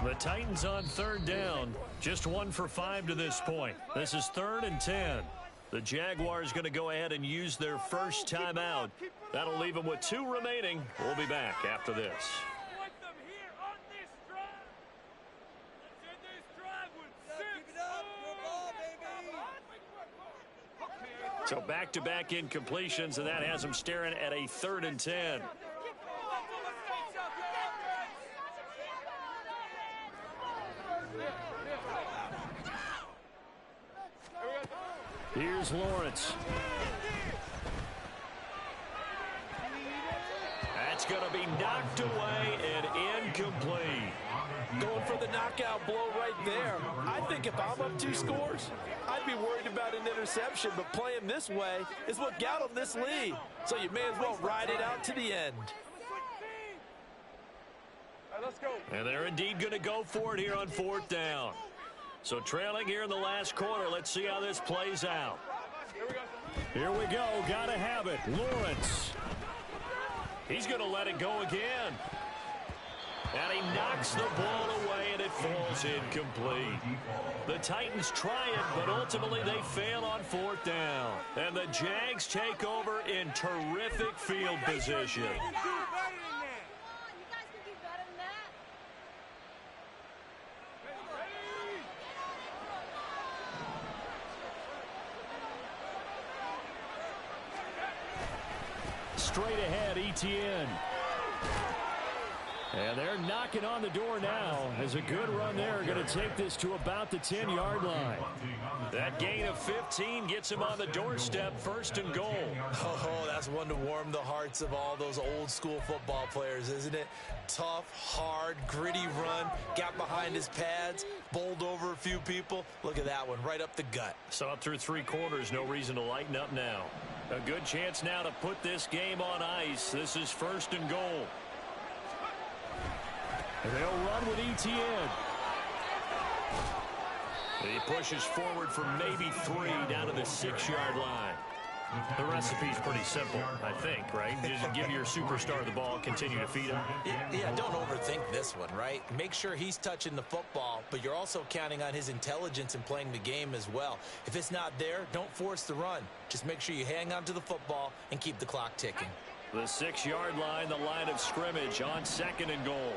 The Titans on third down. Just 1 for 5 to this point. This is 3rd and 10. The Jaguars going to go ahead and use their first timeout. That'll leave them with 2 remaining. We'll be back after this. So back-to-back incompletions, and that has them staring at a 3rd and 10. Here's Lawrence. That's going to be knocked away and incomplete. Going for the knockout blow right there. I think if I'm up 2 scores, I'd be worried about an interception, but playing this way is what got them this lead. So you may as well ride it out to the end. All right, let's go. And they're indeed going to go for it here on 4th down. So trailing here in the last quarter. Let's see how this plays out. Here we go. Got to have it. Lawrence. He's going to let it go again. And he knocks the ball away, and it falls incomplete. The Titans try it, but ultimately they fail on 4th down. And the Jags take over in terrific field position. Straight ahead, Etienne. And they're knocking on the door now as a good run there. Going to take this to about the 10-yard line. That gain of 15 gets him on the doorstep, 1st and goal. Oh, that's one to warm the hearts of all those old-school football players, isn't it? Tough, hard, gritty run, got behind his pads, bowled over a few people. Look at that one, right up the gut. So up through 3 quarters, no reason to lighten up now. A good chance now to put this game on ice. This is 1st and goal. And they'll run with Etienne. He pushes forward for maybe 3 down to the 6-yard line. The recipe's pretty simple, I think, right? Just give your superstar the ball, continue to feed him. Yeah, don't overthink this one, right? Make sure he's touching the football, but you're also counting on his intelligence in playing the game as well. If it's not there, don't force the run. Just make sure you hang on to the football and keep the clock ticking. The 6-yard line, the line of scrimmage on 2nd and goal.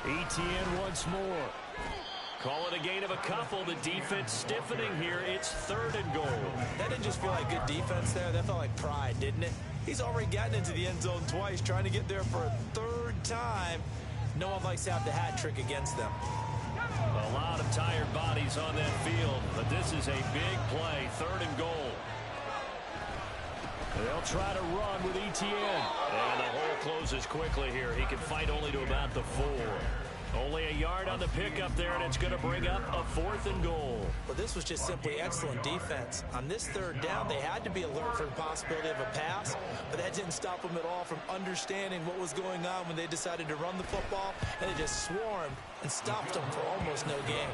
Etienne once more. Call it a gain of a couple. The defense stiffening here. It's 3rd and goal. That didn't just feel like good defense there. That felt like pride, didn't it? He's already gotten into the end zone twice, trying to get there for a 3rd time. No one likes to have the hat trick against them. A lot of tired bodies on that field, but this is a big play. 3rd and goal. They'll try to run with Etienne. And the hole closes quickly here. He can fight only to about the 4. Only a yard on the pickup there, and it's going to bring up a 4th and goal. Well, this was just simply excellent defense. On this 3rd down, they had to be alert for the possibility of a pass, but that didn't stop them at all from understanding what was going on when they decided to run the football, and they just swarmed and stopped them for almost no gain.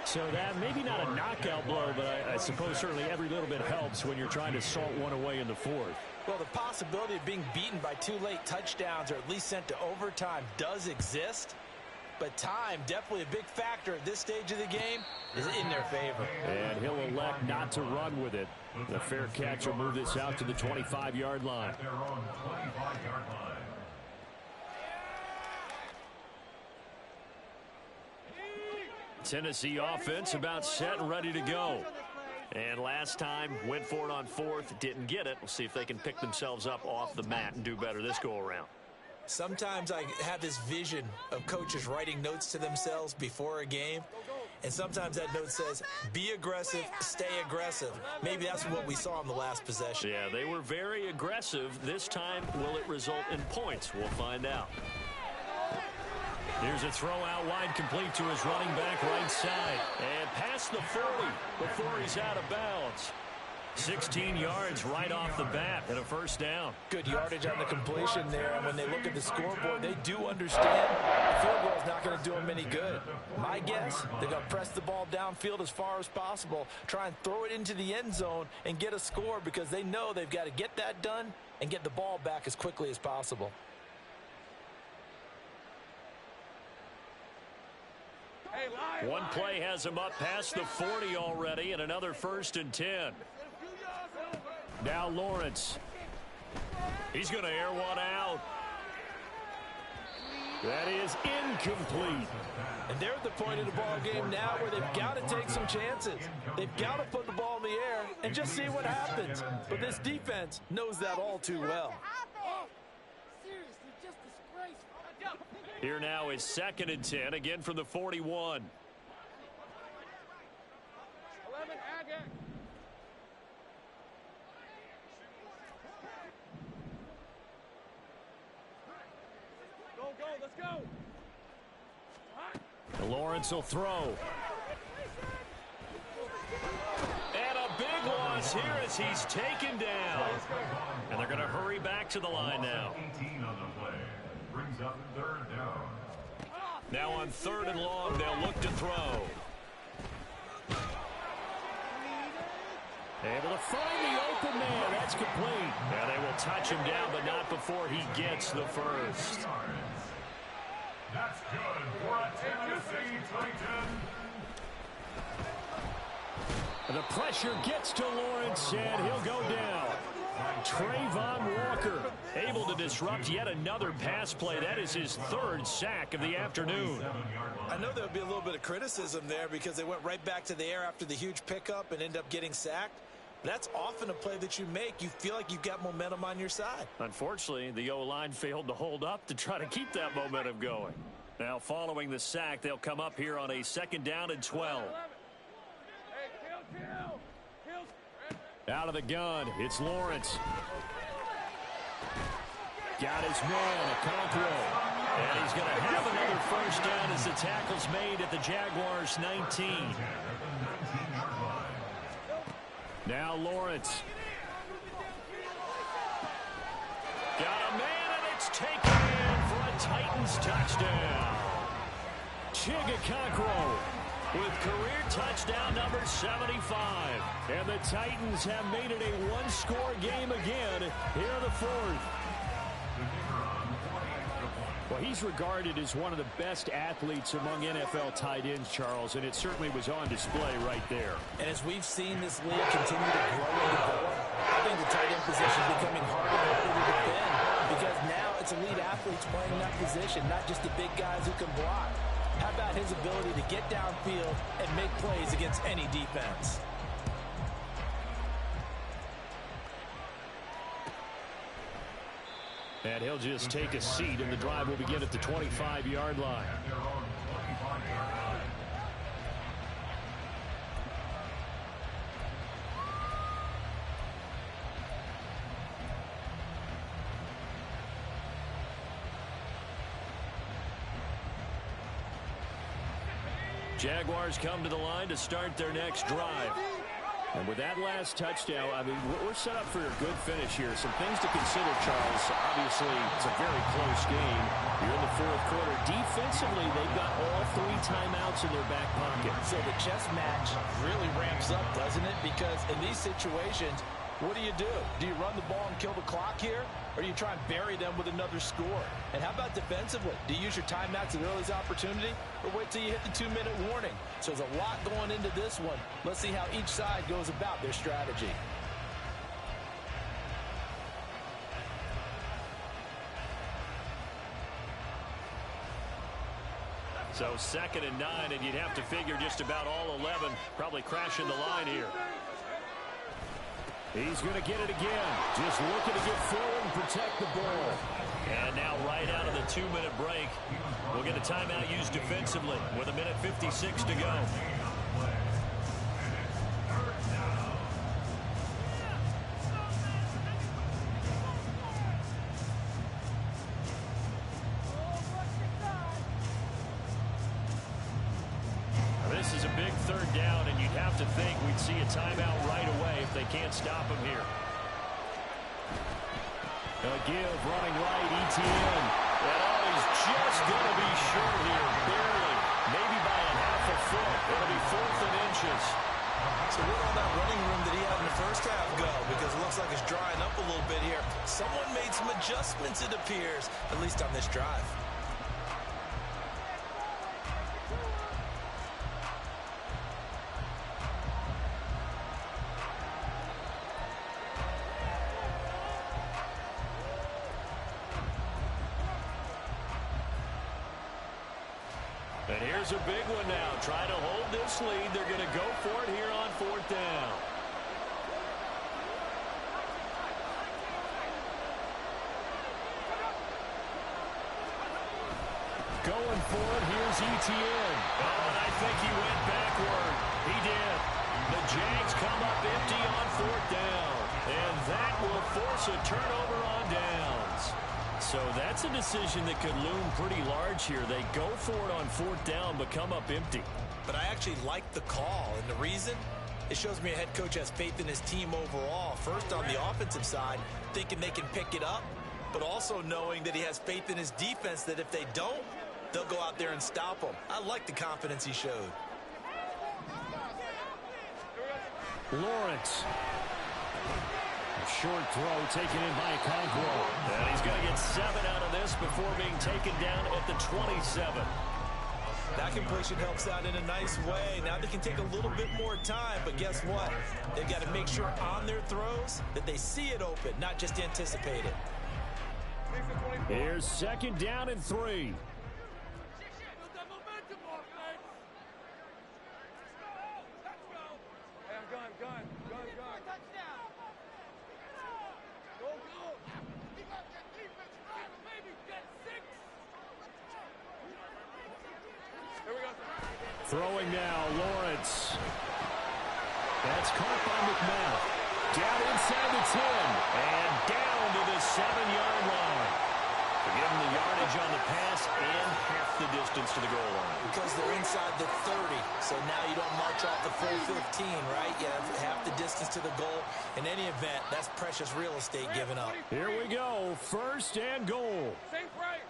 So that maybe not a knockout blow, but I suppose certainly every little bit helps when you're trying to salt one away in the 4th. Well, the possibility of being beaten by 2 late touchdowns or at least sent to overtime does exist. But time, definitely a big factor at this stage of the game, is in their favor. And he'll elect not to run with it. The fair catch will move this out to the 25-yard line. Tennessee offense about set and ready to go. And last time, went for it on 4th, didn't get it. We'll see if they can pick themselves up off the mat and do better this go-around. Sometimes I have this vision of coaches writing notes to themselves before a game, and sometimes that note says, be aggressive, stay aggressive. Maybe that's what we saw in the last possession. Yeah, they were very aggressive. This time, will it result in points? We'll find out. Here's a throw out wide, complete to his running back right side. And past the 40 before he's out of bounds. 16 yards right off the bat and a 1st down. Good yardage on the completion there. And when they look at the scoreboard, they do understand the field goal is not going to do them any good. My guess, they're going to press the ball downfield as far as possible, try and throw it into the end zone and get a score because they know they've got to get that done and get the ball back as quickly as possible. One play has him up past the 40 already, and another 1st and 10. Now Lawrence. He's going to air one out. That is incomplete. And they're at the point of the ball game now where they've got to take some chances. They've got to put the ball in the air and just see what happens. But this defense knows that all too well. Here now is 2nd and 10, again from the 41. 11, Agate. Go, let's go. Lawrence will throw. And a big loss here as he's taken down. And they're going to hurry back to the line now. 18 on the play. Brings up 3rd down. Now on 3rd and long, they'll look to throw. Able to find the open man. That's complete. And they will touch him down, but not before he gets the first. That's good for a Tennessee Titan. The pressure gets to Lawrence, and he'll go down. Trayvon Walker able to disrupt yet another pass play. That is his third sack of the afternoon. I know there'll be a little bit of criticism there because they went right back to the air after the huge pickup and end up getting sacked. That's often a play that you make. You feel like you've got momentum on your side. Unfortunately, the O-line failed to hold up to try to keep that momentum going. Now, following the sack, they'll come up here on a 2nd down and 12. Out of the gun, it's Lawrence. Got his man, Okonkwo. And he's going to have another first down as the tackle's made at the Jaguars' 19. Now Lawrence. Got a man, and it's taken in for a Titans touchdown. Okonkwo with career touchdown number 75. And the Titans have made it a one-score game again here in the 4th. Well, he's regarded as one of the best athletes among NFL tight ends, Charles, and it certainly was on display right there. And as we've seen this league continue to grow and develop, I think the tight end position is becoming harder and harder to defend because now it's elite athletes playing that position, not just the big guys who can block. How about his ability to get downfield and make plays against any defense? And he'll just take a seat, and the drive will begin at the 25-yard line. Jaguars come to the line to start their next drive. And with that last touchdown, I mean, we're set up for a good finish here. Some things to consider, Charles. Obviously, it's a very close game. You're in the 4th quarter. Defensively, they've got all 3 timeouts in their back pocket. So the chess match really ramps up, doesn't it? Because in these situations, what do? Do you run the ball and kill the clock here? Or do you try and bury them with another score? And how about defensively? Do you use your timeouts at earliest opportunity? Or wait till you hit the 2-minute warning? So there's a lot going into this one. Let's see how each side goes about their strategy. So 2nd and 9, and you'd have to figure just about all 11 probably crashing the line here. He's going to get it again. Just looking to get forward and protect the ball. And now right out of the 2-minute break, we'll get a timeout used defensively with 1:56 to go. This is a big 3rd down, and you'd have to think we'd see a timeout right away if they can't stop him here. A give, running right, ETN. And he's just going to be short here, barely. Maybe by a half a foot. It'll be 4th and inches. So where all that running room that he had in the first half go? Because it looks like it's drying up a little bit here. Someone made some adjustments, it appears, at least on this drive. And here's a big one now. Trying to hold this lead. They're going to go for it here on 4th down. Going for it. Here's ETN. Oh, and I think he went backward. He did. The Jags come up empty on 4th down. And that will force a turnover on downs. So that's a decision that could loom pretty large here. They go for it on 4th down, but come up empty. But I actually like the call, and the reason? It shows me a head coach has faith in his team overall. First, on the offensive side, thinking they can pick it up, but also knowing that he has faith in his defense that if they don't, they'll go out there and stop them. I like the confidence he showed. Lawrence. A short throw taken in by Conqueror. And he's going to get 7 out of this before being taken down at the 27. That completion helps out in a nice way. Now they can take a little bit more time, but guess what? They've got to make sure on their throws that they see it open, not just anticipate it. Here's 2nd down and 3. Throwing now, Lawrence. That's caught by McMahon. Down inside the 10. And down to the 7-yard line. They're giving the yardage on the pass and half the distance to the goal line. Because they're inside the 30, so now you don't march off the full 15, right? You have half the distance to the goal. In any event, that's precious real estate given up. Here we go, 1st and goal. Safe right.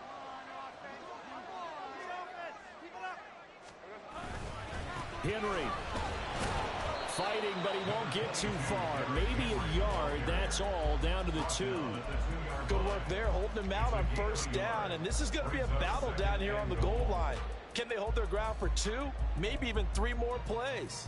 Henry fighting, but he won't get too far. Maybe a yard, that's all, down to the 2. Good work there, holding him out on 1st down, and this is going to be a battle down here on the goal line. Can they hold their ground for 2, maybe even 3 more plays?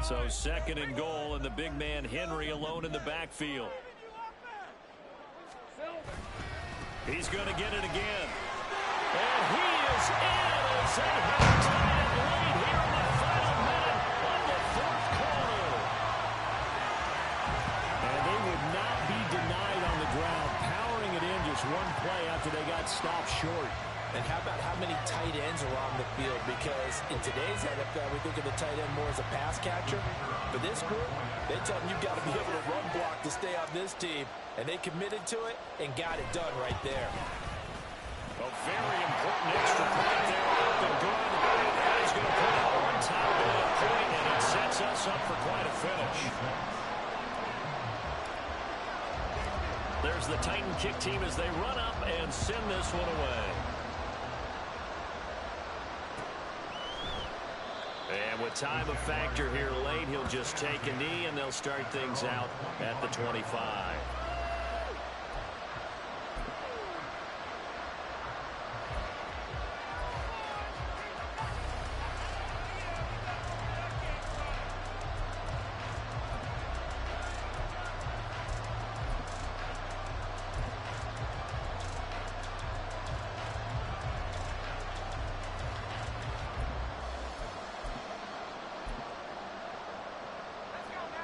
So 2nd and goal, and the big man Henry alone in the backfield. He's going to get it again. And he is in as they have tied it late here in the final minute of the 4th quarter. And they would not be denied on the ground, powering it in just one play after they got stopped short. And how about how many tight ends are on the field? Because in today's NFL, we think of the tight end more as a pass catcher. For this group, they tell them you've got to be able to run block to stay on this team. And they committed to it and got it done right there. A very important extra point there. Up and good. And that is going to put a one-time point, and it sets us up for quite a finish. There's the Titan kick team as they run up and send this one away. And with time a factor here late, he'll just take a knee, and they'll start things out at the 25.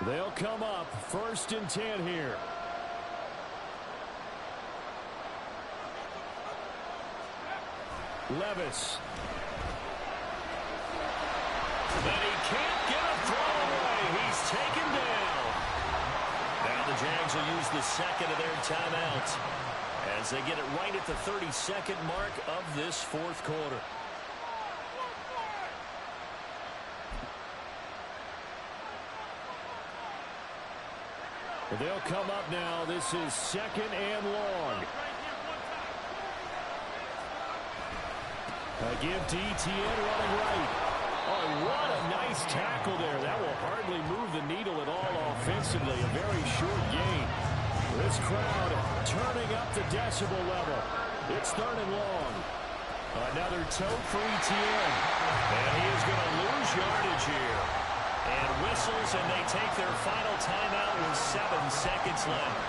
They'll come up 1st and 10 here. Levis. But he can't get a throw away. He's taken down. Now the Jags will use the 2nd of their timeouts as they get it right at the 32nd mark of this 4th quarter. They'll come up now. This is 2nd and long. Give to Etienne running right. Oh, what a nice tackle there. That will hardly move the needle at all offensively. A very short gain. This crowd turning up the decibel level. It's 3rd and long. Another tote for Etienne. And he is going to lose yardage here. And whistles, and they take their final timeout with 7 seconds left.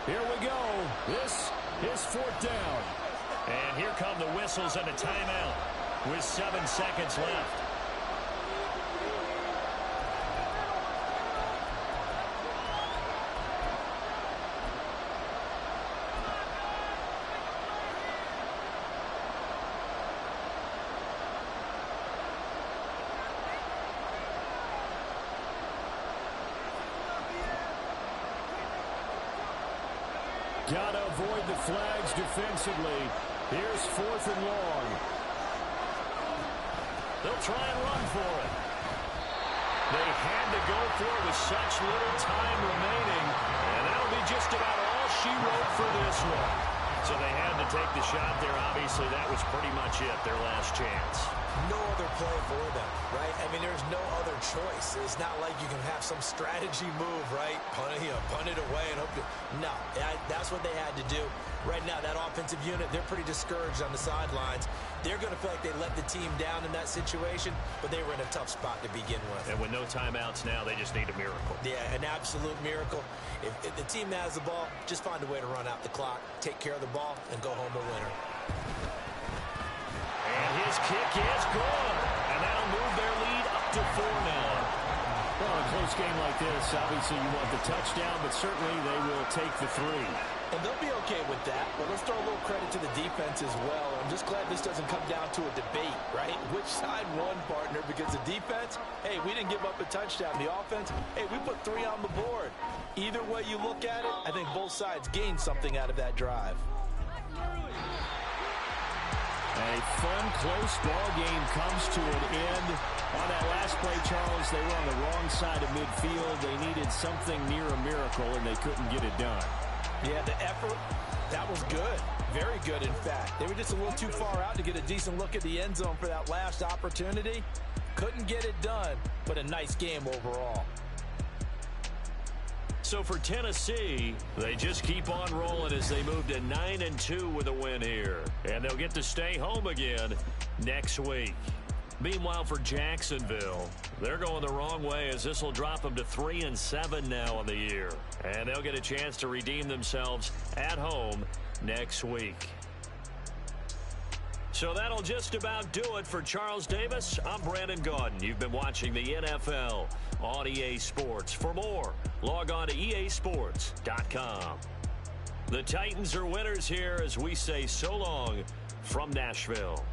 Here we go. This is 4th down. And here come the whistles and a timeout with 7 seconds left. Got to avoid the flags defensively. Here's 4th and long. They'll try and run for it. They had to go for it with such little time remaining, and that'll be just about all she wrote for this one. So they had to take the shot there. Obviously, that was pretty much it, their last chance. No other play for them, right? I mean, there's no other choice. It's not like you can have some strategy move, right? Punt it away and hope to... No, that's what they had to do. Right now, that offensive unit, they're pretty discouraged on the sidelines. They're going to feel like they let the team down in that situation, but they were in a tough spot to begin with. And with no timeouts now, they just need a miracle. Yeah, an absolute miracle. If the team has the ball, just find a way to run out the clock, take care of the ball, and go home a winner. And his kick is good. And that'll move their lead up to 4 now. Well, in a close game like this, obviously you want the touchdown, but certainly they will take the 3. And they'll be okay with that. But let's throw a little credit to the defense as well. I'm just glad this doesn't come down to a debate, right? Which side won, partner? Because the defense, hey, we didn't give up a touchdown. The offense, hey, we put 3 on the board. Either way you look at it, I think both sides gained something out of that drive. A fun, close ball game comes to an end. On that last play, Charles, they were on the wrong side of midfield. They needed something near a miracle, and they couldn't get it done. Yeah, the effort, that was good. Very good, in fact. They were just a little too far out to get a decent look at the end zone for that last opportunity. Couldn't get it done, but a nice game overall. So for Tennessee, they just keep on rolling as they move to 9-2 with a win here. And they'll get to stay home again next week. Meanwhile, for Jacksonville, they're going the wrong way as this will drop them to 3-7 now on the year. And they'll get a chance to redeem themselves at home next week. So that'll just about do it for Charles Davis. I'm Brandon Gaudin. You've been watching the NFL on EA Sports. For more, log on to easports.com. The Titans are winners here as we say so long from Nashville.